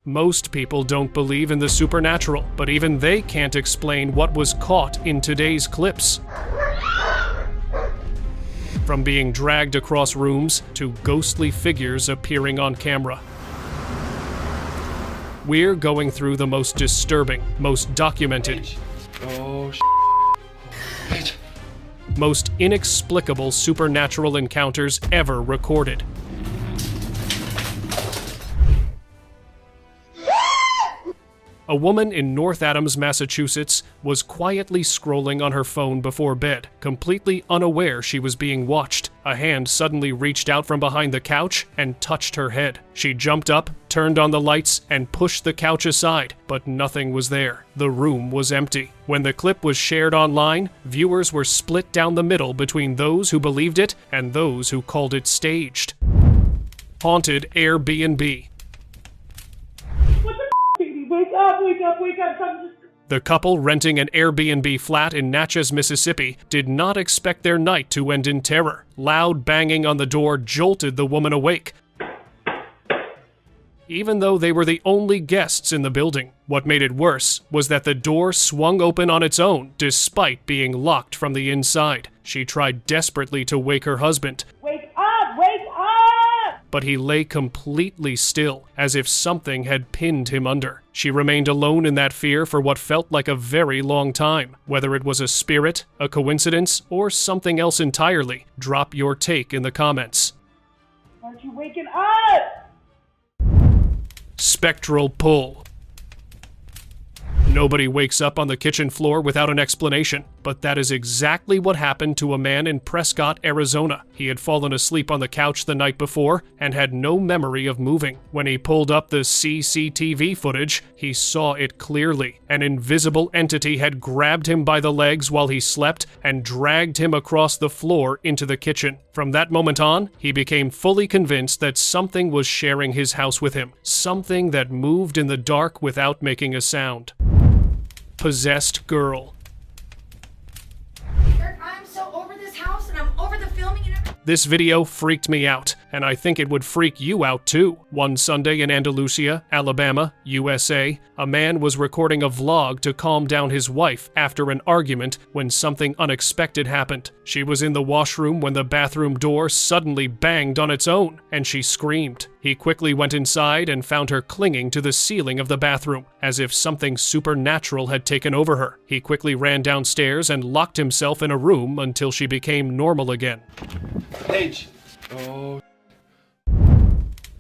Most people don't believe in the supernatural, but even they can't explain what was caught in today's clips. From being dragged across rooms to ghostly figures appearing on camera. We're going through the most disturbing, most documented, most inexplicable supernatural encounters ever recorded. A woman in North Adams, Massachusetts, was quietly scrolling on her phone before bed, completely unaware she was being watched. A hand suddenly reached out from behind the couch and touched her head. She jumped up, turned on the lights, and pushed the couch aside, but nothing was there. The room was empty. When the clip was shared online, viewers were split down the middle between those who believed it and those who called it staged. Haunted Airbnb. Wake up, wake up, wake up. The couple renting an Airbnb flat in Natchez, Mississippi, did not expect their night to end in terror. Loud banging on the door jolted the woman awake, even though they were the only guests in the building. What made it worse was that the door swung open on its own, despite being locked from the inside. She tried desperately to wake her husband. Wake up, wake up! But he lay completely still, as if something had pinned him under. She remained alone in that fear for what felt like a very long time. Whether it was a spirit, a coincidence, or something else entirely, drop your take in the comments. Aren't you waking up? Spectral pull. Nobody wakes up on the kitchen floor without an explanation, but that is exactly what happened to a man in Prescott, Arizona. He had fallen asleep on the couch the night before and had no memory of moving. When he pulled up the CCTV footage, he saw it clearly. An invisible entity had grabbed him by the legs while he slept and dragged him across the floor into the kitchen. From that moment on, he became fully convinced that something was sharing his house with him, something that moved in the dark without making a sound. Possessed girl. I'm so over this house and I'm over the filming and everything. This video freaked me out, and I think it would freak you out too. One Sunday in Andalusia, Alabama, USA, a man was recording a vlog to calm down his wife after an argument when something unexpected happened. She was in the washroom when the bathroom door suddenly banged on its own, and she screamed. He quickly went inside and found her clinging to the ceiling of the bathroom, as if something supernatural had taken over her. He quickly ran downstairs and locked himself in a room until she became normal again. Paige. Oh.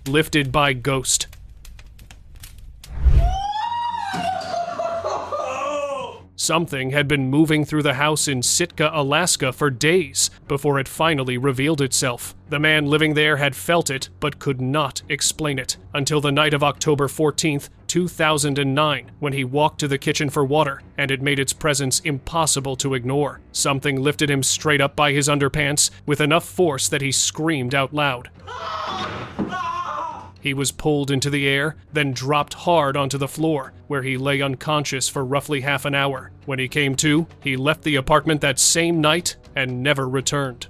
Lifted by ghost. Something had been moving through the house in Sitka, Alaska for days before it finally revealed itself. The man living there had felt it but could not explain it until the night of October 14th, 2009, when he walked to the kitchen for water, and it made its presence impossible to ignore. Something lifted him straight up by his underpants with enough force that he screamed out loud. He was pulled into the air, then dropped hard onto the floor, where he lay unconscious for roughly half an hour. When he came to, he left the apartment that same night and never returned.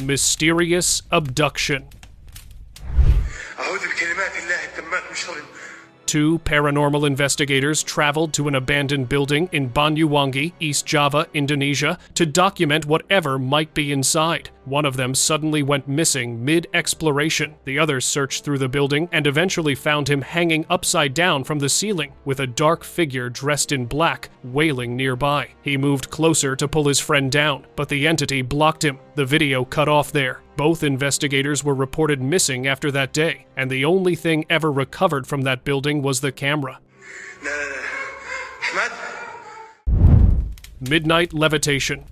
Mysterious abduction. Two paranormal investigators traveled to an abandoned building in Banyuwangi, East Java, Indonesia, to document whatever might be inside. One of them suddenly went missing mid-exploration. The others searched through the building and eventually found him hanging upside down from the ceiling, with a dark figure dressed in black wailing nearby. He moved closer to pull his friend down, but the entity blocked him. The video cut off there. Both investigators were reported missing after that day, and the only thing ever recovered from that building was the camera. Midnight levitation.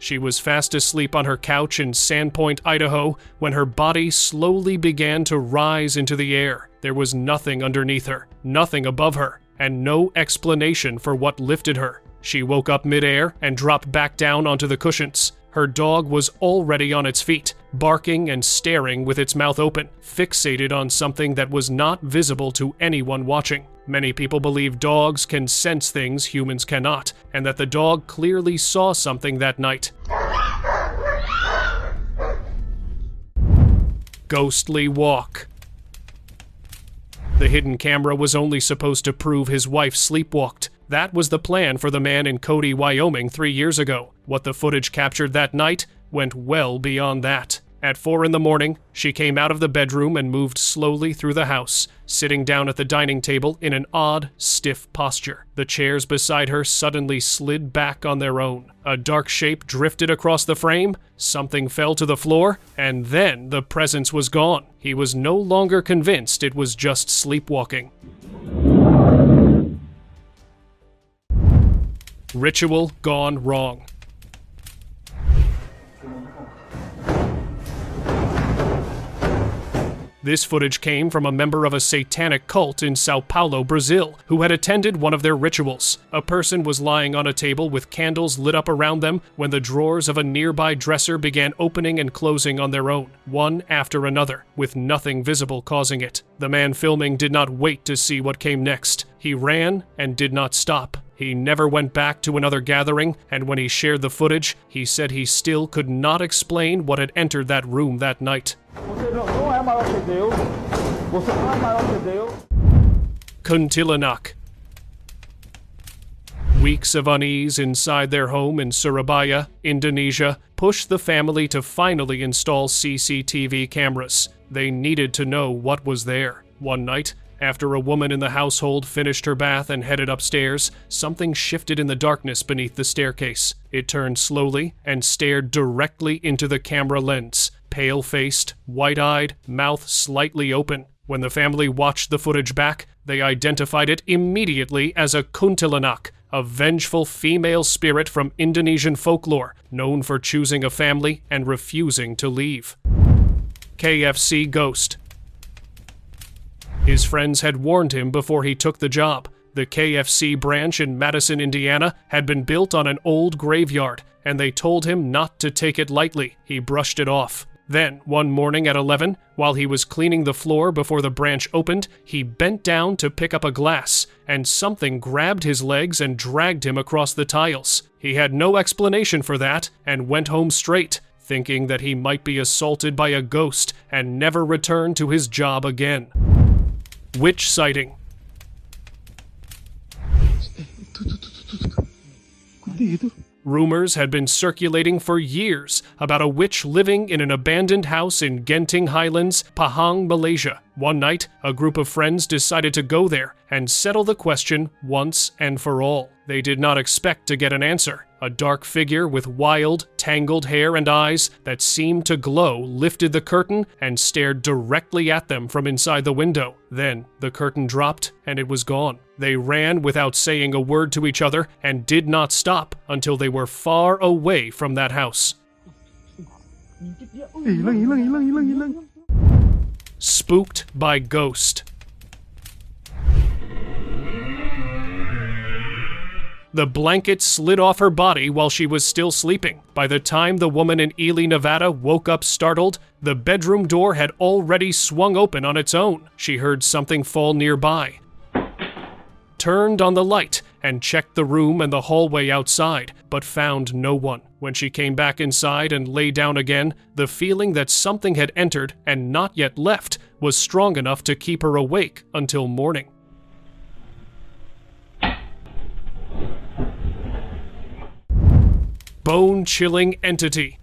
She was fast asleep on her couch in Sandpoint, Idaho, when her body slowly began to rise into the air. There was nothing underneath her, nothing above her, and no explanation for what lifted her. She woke up midair and dropped back down onto the cushions. Her dog was already on its feet, barking and staring with its mouth open, fixated on something that was not visible to anyone watching. Many people believe dogs can sense things humans cannot, and that the dog clearly saw something that night. ghostly walk. The hidden camera was only supposed to prove his wife sleepwalked. That was the plan for the man in Cody, Wyoming 3 years ago. What the footage captured that night went well beyond that. At 4 in the morning, she came out of the bedroom and moved slowly through the house, sitting down at the dining table in an odd, stiff posture. The chairs beside her suddenly slid back on their own. A dark shape drifted across the frame, something fell to the floor, and then the presence was gone. He was no longer convinced it was just sleepwalking. Ritual gone wrong. This footage came from a member of a satanic cult in Sao Paulo, Brazil, who had attended one of their rituals. A person was lying on a table with candles lit up around them when the drawers of a nearby dresser began opening and closing on their own, one after another, with nothing visible causing it. The man filming did not wait to see what came next. He ran and did not stop. He never went back to another gathering, and when he shared the footage, he said he still could not explain what had entered that room that night. Kuntilanak. Weeks of unease inside their home in Surabaya, Indonesia, pushed the family to finally install CCTV cameras. They needed to know what was there. One night, after a woman in the household finished her bath and headed upstairs, something shifted in the darkness beneath the staircase. It turned slowly and stared directly into the camera lens, pale-faced, white-eyed, mouth slightly open. When the family watched the footage back, they identified it immediately as a kuntilanak, a vengeful female spirit from Indonesian folklore, known for choosing a family and refusing to leave. KFC Ghost. His friends had warned him before he took the job. The KFC branch in Madison, Indiana, had been built on an old graveyard, and they told him not to take it lightly. He brushed it off. Then, one morning at 11, while he was cleaning the floor before the branch opened, he bent down to pick up a glass, and something grabbed his legs and dragged him across the tiles. He had no explanation for that, and went home straight, thinking that he might be assaulted by a ghost and never return to his job again. Witch sighting. Rumors had been circulating for years about a witch living in an abandoned house in Genting Highlands, Pahang, Malaysia. One night, a group of friends decided to go there and settle the question once and for all. They did not expect to get an answer. A dark figure with wild, tangled hair and eyes that seemed to glow lifted the curtain and stared directly at them from inside the window. Then, the curtain dropped and it was gone. They ran without saying a word to each other and did not stop until they were far away from that house. Spooked by ghost. The blanket slid off her body while she was still sleeping. By the time the woman in Ely, Nevada woke up startled, the bedroom door had already swung open on its own. She heard something fall nearby, turned on the light, and checked the room and the hallway outside, but found no one. When she came back inside and lay down again, the feeling that something had entered and not yet left was strong enough to keep her awake until morning. Bone-chilling entity.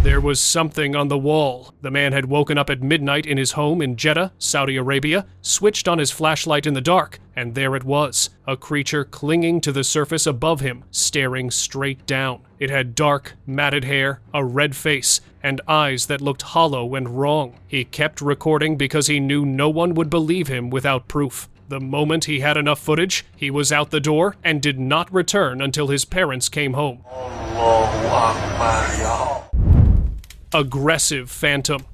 There was something on the wall. The man had woken up at midnight in his home in Jeddah, Saudi Arabia, switched on his flashlight in the dark, and there it was, a creature clinging to the surface above him, staring straight down. It had dark, matted hair, a red face, and eyes that looked hollow and wrong. He kept recording because he knew no one would believe him without proof. The moment he had enough footage, he was out the door and did not return until his parents came home. Aggressive phantom.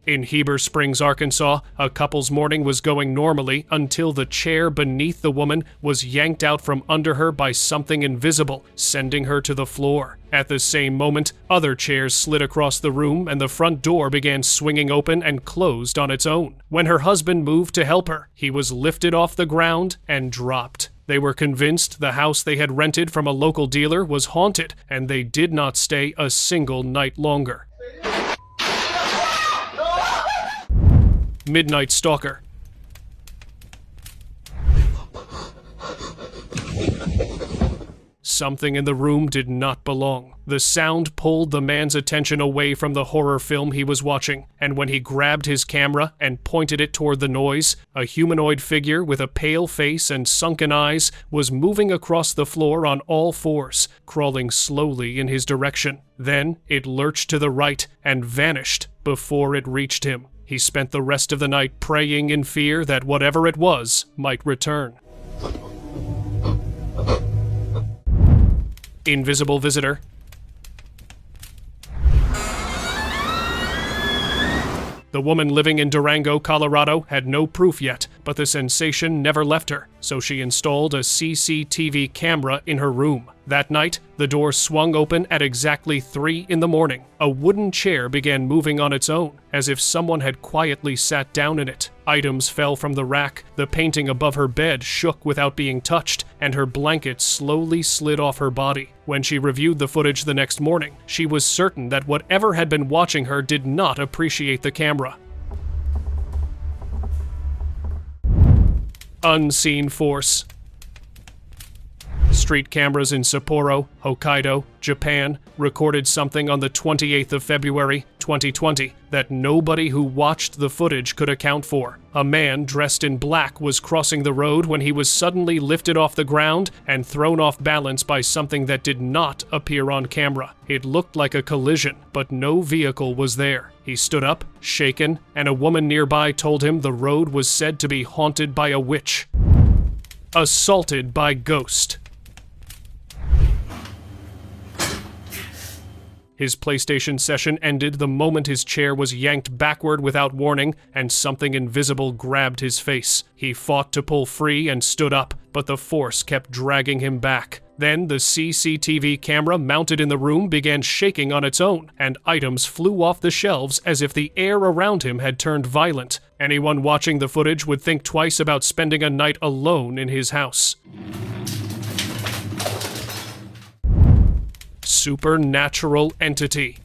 In Heber Springs, Arkansas, a couple's morning was going normally until the chair beneath the woman was yanked out from under her by something invisible, sending her to the floor. At the same moment, other chairs slid across the room and the front door began swinging open and closed on its own. When her husband moved to help her, he was lifted off the ground and dropped. They were convinced the house they had rented from a local dealer was haunted, and they did not stay a single night longer. Midnight Stalker. Something in the room did not belong. The sound pulled the man's attention away from the horror film he was watching, and when he grabbed his camera and pointed it toward the noise, a humanoid figure with a pale face and sunken eyes was moving across the floor on all fours, crawling slowly in his direction. Then it lurched to the right and vanished before it reached him. He spent the rest of the night praying in fear that whatever it was might return. Invisible Visitor. The woman living in Durango, Colorado, had no proof yet, but the sensation never left her, so she installed a CCTV camera in her room. That night, the door swung open at exactly 3 in the morning. A wooden chair began moving on its own, as if someone had quietly sat down in it. Items fell from the rack, the painting above her bed shook without being touched, and her blanket slowly slid off her body. When she reviewed the footage the next morning, she was certain that whatever had been watching her did not appreciate the camera. Unseen Force. Street cameras in Sapporo, Hokkaido, Japan recorded something on the 28th of February, 2020 that nobody who watched the footage could account for. A man dressed in black was crossing the road when he was suddenly lifted off the ground and thrown off balance by something that did not appear on camera. It looked like a collision, but no vehicle was there. He stood up, shaken, and a woman nearby told him the road was said to be haunted by a witch. Assaulted by ghost. His PlayStation session ended the moment his chair was yanked backward without warning and something invisible grabbed his face. He fought to pull free and stood up, but the force kept dragging him back. Then the CCTV camera mounted in the room began shaking on its own, and items flew off the shelves as if the air around him had turned violent. Anyone watching the footage would think twice about spending a night alone in his house. Supernatural entity.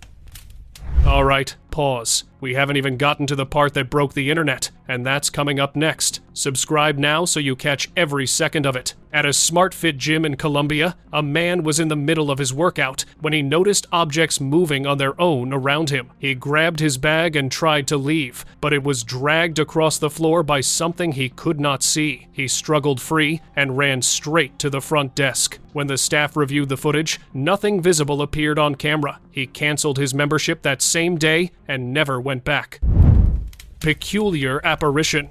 All right, pause. We haven't even gotten to the part that broke the internet, and that's coming up next. Subscribe now so you catch every second of it. At a SmartFit gym in Colombia, a man was in the middle of his workout when he noticed objects moving on their own around him. He grabbed his bag and tried to leave, but it was dragged across the floor by something he could not see. He struggled free and ran straight to the front desk. When the staff reviewed the footage, nothing visible appeared on camera. He canceled his membership that same day and never went back. Peculiar apparition.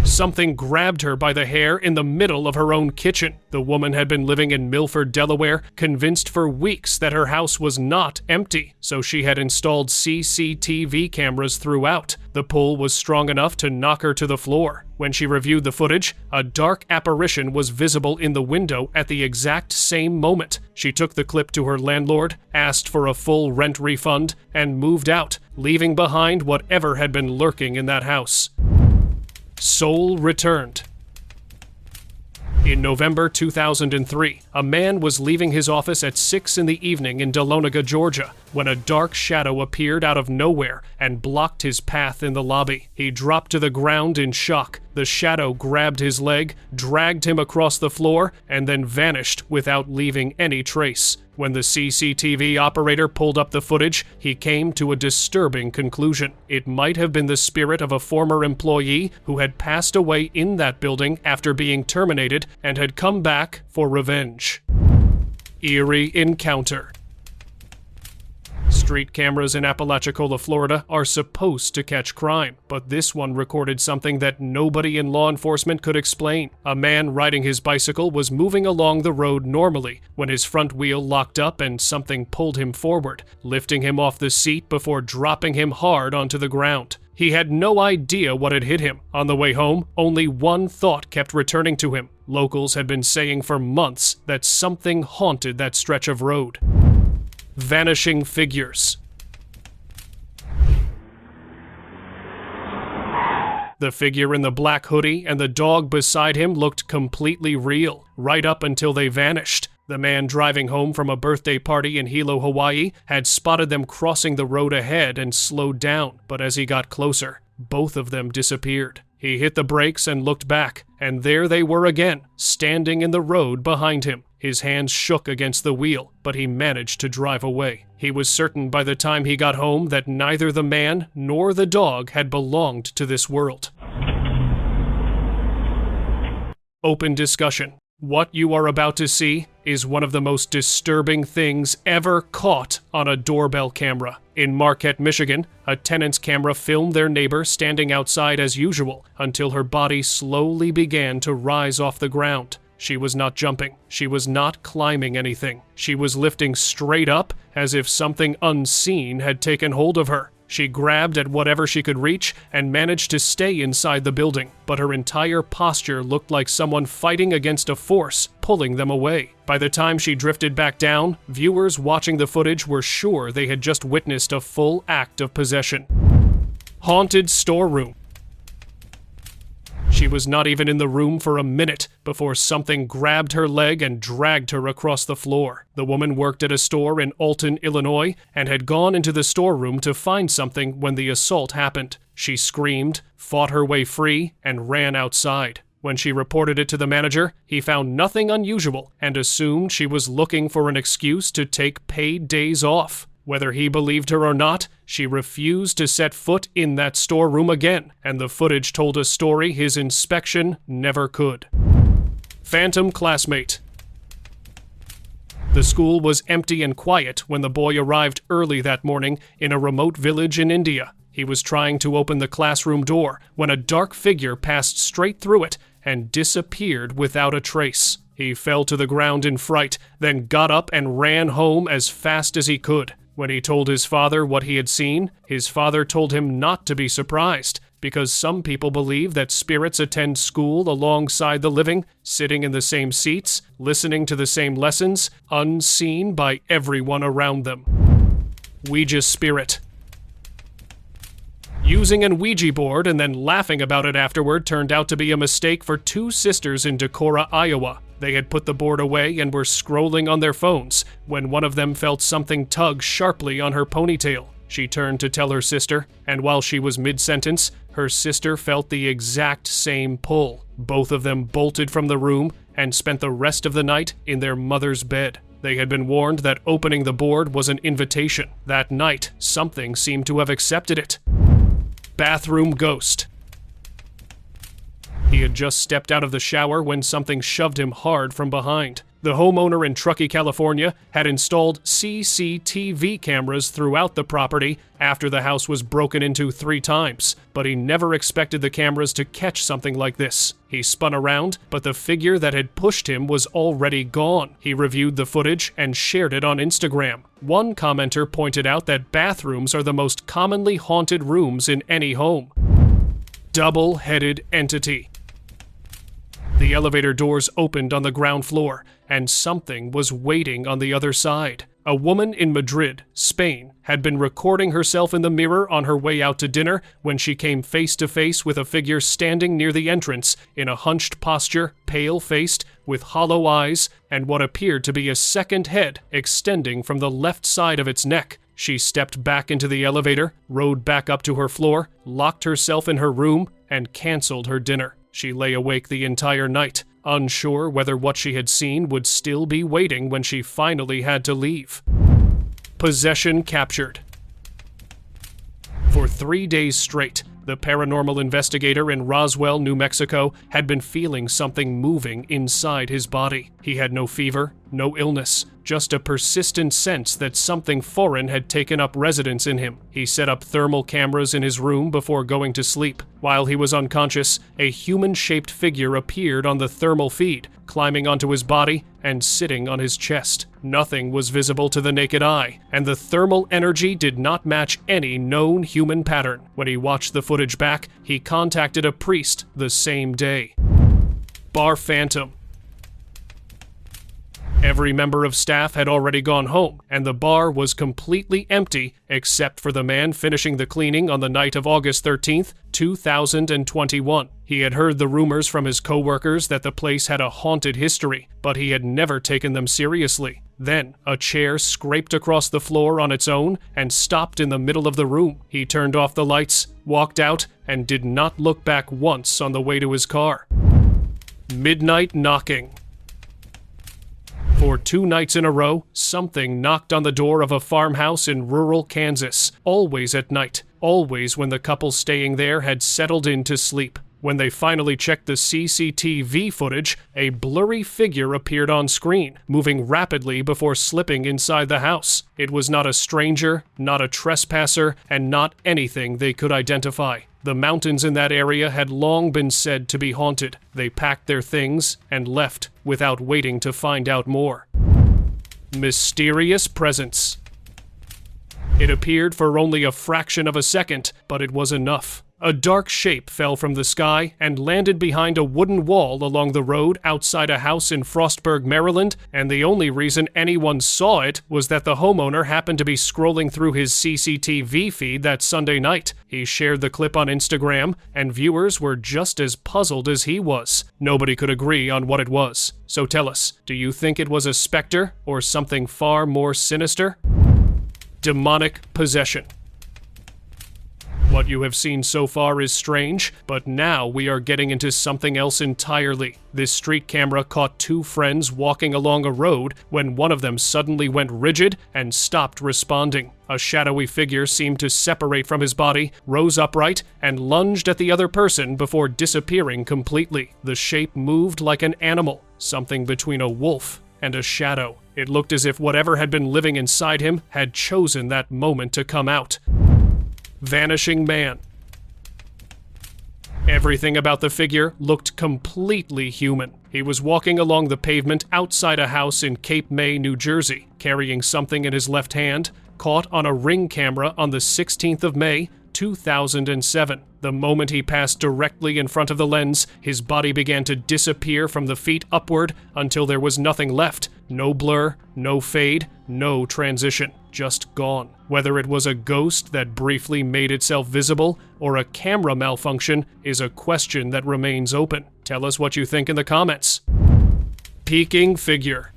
Something grabbed her by the hair in the middle of her own kitchen. The woman had been living in Milford, Delaware, convinced for weeks that her house was not empty, so she had installed CCTV cameras throughout. The pull was strong enough to knock her to the floor. When she reviewed the footage, a dark apparition was visible in the window at the exact same moment. She took the clip to her landlord, asked for a full rent refund, and moved out, leaving behind whatever had been lurking in that house. Soul returned. In November 2003, a man was leaving his office at 6 in the evening in Dahlonega, Georgia, when a dark shadow appeared out of nowhere and blocked his path in the lobby. He dropped to the ground in shock. The shadow grabbed his leg, dragged him across the floor, and then vanished without leaving any trace. When the CCTV operator pulled up the footage, he came to a disturbing conclusion. It might have been the spirit of a former employee who had passed away in that building after being terminated and had come back for revenge. Eerie encounter. Street cameras in Apalachicola, Florida are supposed to catch crime, but this one recorded something that nobody in law enforcement could explain. A man riding his bicycle was moving along the road normally when his front wheel locked up and something pulled him forward, lifting him off the seat before dropping him hard onto the ground. He had no idea what had hit him. On the way home, only one thought kept returning to him. Locals had been saying for months that something haunted that stretch of road. Vanishing figures. The figure in the black hoodie and the dog beside him looked completely real, right up until they vanished. The man driving home from a birthday party in Hilo, Hawaii, had spotted them crossing the road ahead and slowed down, but as he got closer, both of them disappeared. He hit the brakes and looked back, and there they were again, standing in the road behind him. His hands shook against the wheel, but he managed to drive away. He was certain by the time he got home that neither the man nor the dog had belonged to this world. Open discussion. What you are about to see is one of the most disturbing things ever caught on a doorbell camera. In Marquette, Michigan, a tenant's camera filmed their neighbor standing outside as usual until her body slowly began to rise off the ground. She was not jumping. She was not climbing anything. She was lifting straight up as if something unseen had taken hold of her. She grabbed at whatever she could reach and managed to stay inside the building, but her entire posture looked like someone fighting against a force, pulling them away. By the time she drifted back down, viewers watching the footage were sure they had just witnessed a full act of possession. Haunted storeroom. She was not even in the room for a minute before something grabbed her leg and dragged her across the floor. The woman worked at a store in Alton, Illinois, and had gone into the storeroom to find something when the assault happened. She screamed, fought her way free, and ran outside. When she reported it to the manager, he found nothing unusual and assumed she was looking for an excuse to take paid days off. Whether he believed her or not, she refused to set foot in that storeroom again, and the footage told a story his inspection never could. Phantom classmate. The school was empty and quiet when the boy arrived early that morning in a remote village in India. He was trying to open the classroom door when a dark figure passed straight through it and disappeared without a trace. He fell to the ground in fright, then got up and ran home as fast as he could. When he told his father what he had seen, his father told him not to be surprised, because some people believe that spirits attend school alongside the living, sitting in the same seats, listening to the same lessons, unseen by everyone around them. Ouija spirit. Using an Ouija board and then laughing about it afterward turned out to be a mistake for two sisters in Decorah, Iowa. They had put the board away and were scrolling on their phones when one of them felt something tug sharply on her ponytail. She turned to tell her sister, and while she was mid-sentence, her sister felt the exact same pull. Both of them bolted from the room and spent the rest of the night in their mother's bed. They had been warned that opening the board was an invitation. That night, something seemed to have accepted it. Bathroom ghost. He had just stepped out of the shower when something shoved him hard from behind. The homeowner in Truckee, California, had installed CCTV cameras throughout the property after the house was broken into 3 times, but he never expected the cameras to catch something like this. He spun around, but the figure that had pushed him was already gone. He reviewed the footage and shared it on Instagram. One commenter pointed out that bathrooms are the most commonly haunted rooms in any home. Double-headed entity. The elevator doors opened on the ground floor, and something was waiting on the other side. A woman in Madrid, Spain, had been recording herself in the mirror on her way out to dinner when she came face to face with a figure standing near the entrance in a hunched posture, pale-faced, with hollow eyes, and what appeared to be a second head extending from the left side of its neck. She stepped back into the elevator, rode back up to her floor, locked herself in her room, and canceled her dinner. She lay awake the entire night, unsure whether what she had seen would still be waiting when she finally had to leave. Possession captured. For 3 days straight, The paranormal investigator in Roswell, New Mexico, had been feeling something moving inside his body. He had no fever, no illness, just a persistent sense that something foreign had taken up residence in him. He set up thermal cameras in his room before going to sleep. While he was unconscious, a human-shaped figure appeared on the thermal feed, climbing onto his body and sitting on his chest. Nothing was visible to the naked eye, and the thermal energy did not match any known human pattern. When he watched the footage back, he contacted a priest the same day. Bar Phantom. Every member of staff had already gone home, and the bar was completely empty except for the man finishing the cleaning on the night of August 13th, 2021. He had heard the rumors from his coworkers that the place had a haunted history, but he had never taken them seriously. Then, a chair scraped across the floor on its own and stopped in the middle of the room. He turned off the lights, walked out, and did not look back once on the way to his car. Midnight knocking. For 2 nights in a row, something knocked on the door of a farmhouse in rural Kansas, always at night, always when the couple staying there had settled in to sleep. When they finally checked the CCTV footage, a blurry figure appeared on screen, moving rapidly before slipping inside the house. It was not a stranger, not a trespasser, and not anything they could identify. The mountains in that area had long been said to be haunted. They packed their things and left without waiting to find out more. Mysterious presence. It appeared for only a fraction of a second, but it was enough. A dark shape fell from the sky and landed behind a wooden wall along the road outside a house in Frostburg, Maryland, and the only reason anyone saw it was that the homeowner happened to be scrolling through his CCTV feed that Sunday night. He shared the clip on Instagram, and viewers were just as puzzled as he was. Nobody could agree on what it was. So tell us, do you think it was a specter or something far more sinister? Demonic possession. What you have seen so far is strange, but now we are getting into something else entirely. This street camera caught 2 friends walking along a road when one of them suddenly went rigid and stopped responding. A shadowy figure seemed to separate from his body, rose upright, and lunged at the other person before disappearing completely. The shape moved like an animal, something between a wolf and a shadow. It looked as if whatever had been living inside him had chosen that moment to come out. Vanishing man. Everything about the figure looked completely human. He was walking along the pavement outside a house in Cape May, New Jersey, carrying something in his left hand, caught on a Ring camera on the 16th of May, 2007. The moment he passed directly in front of the lens, his body began to disappear from the feet upward until there was nothing left. No blur, no fade, no transition. Just gone. Whether it was a ghost that briefly made itself visible or a camera malfunction is a question that remains open. Tell us what you think in the comments. Peeking figure.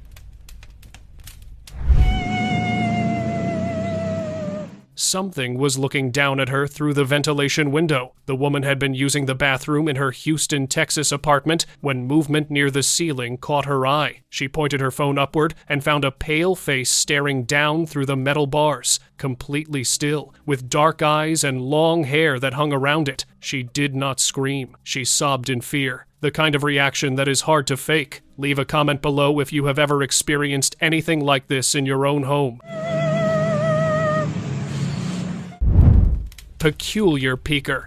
Something was looking down at her through the ventilation window. The woman had been using the bathroom in her Houston, Texas apartment when movement near the ceiling caught her eye. She pointed her phone upward and found a pale face staring down through the metal bars, completely still, with dark eyes and long hair that hung around it. She did not scream. She sobbed in fear. The kind of reaction that is hard to fake. Leave a comment below if you have ever experienced anything like this in your own home. Peculiar peeker.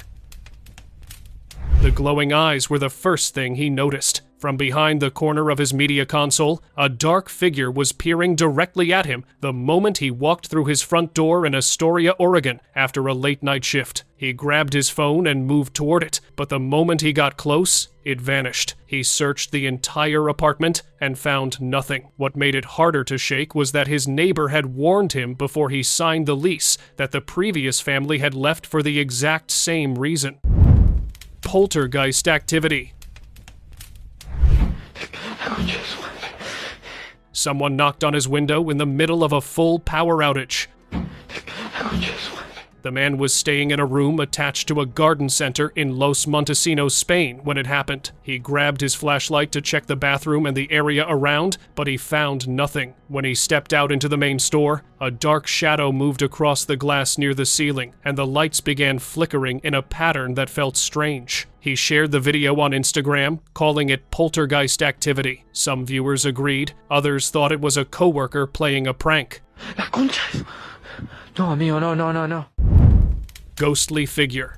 The glowing eyes were the first thing he noticed. From behind the corner of his media console, a dark figure was peering directly at him the moment he walked through his front door in Astoria, Oregon, after a late-night shift. He grabbed his phone and moved toward it, but the moment he got close, it vanished. He searched the entire apartment and found nothing. What made it harder to shake was that his neighbor had warned him before he signed the lease that the previous family had left for the exact same reason. Poltergeist activity. Someone knocked on his window in the middle of a full power outage. The man was staying in a room attached to a garden center in Los Montesinos, Spain, when it happened. He grabbed his flashlight to check the bathroom and the area around, but he found nothing. When he stepped out into the main store, a dark shadow moved across the glass near the ceiling, and the lights began flickering in a pattern that felt strange. He shared the video on Instagram, calling it poltergeist activity. Some viewers agreed, others thought it was a coworker playing a prank. La concha. No, amigo, no. Ghostly figure.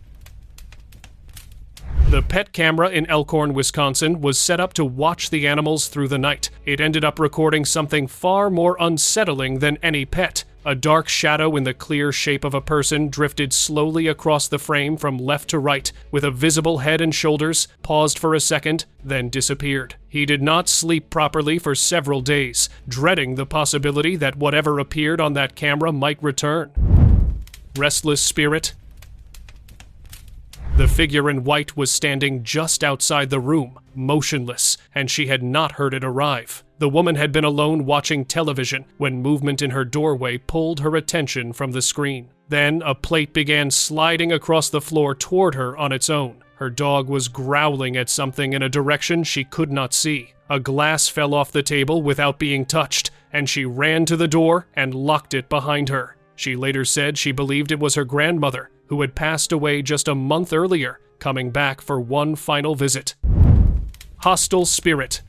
The pet camera in Elkhorn, Wisconsin was set up to watch the animals through the night. It ended up recording something far more unsettling than any pet. A dark shadow in the clear shape of a person drifted slowly across the frame from left to right, with a visible head and shoulders, paused for a second, then disappeared. He did not sleep properly for several days, dreading the possibility that whatever appeared on that camera might return. Restless spirit. The figure in white was standing just outside the room, motionless, and she had not heard it arrive. The woman had been alone watching television when movement in her doorway pulled her attention from the screen. Then a plate began sliding across the floor toward her on its own. Her dog was growling at something in a direction she could not see. A glass fell off the table without being touched, and she ran to the door and locked it behind her. She later said she believed it was her grandmother, who had passed away just a month earlier, coming back for one final visit. Hostel spirit.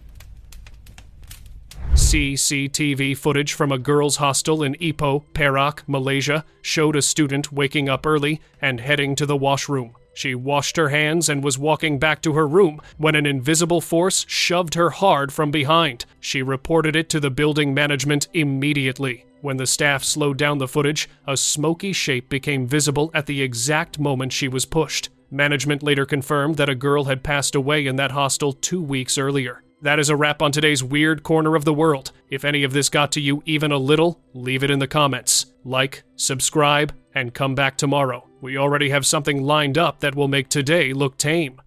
CCTV footage from a girls' hostel in Ipoh, Perak, Malaysia, showed a student waking up early and heading to the washroom. She washed her hands and was walking back to her room when an invisible force shoved her hard from behind. She reported it to the building management immediately. When the staff slowed down the footage, a smoky shape became visible at the exact moment she was pushed. Management later confirmed that a girl had passed away in that hostel 2 weeks earlier. That is a wrap on today's Weird Corner of the World. If any of this got to you even a little, leave it in the comments. Like, subscribe, and come back tomorrow. We already have something lined up that will make today look tame.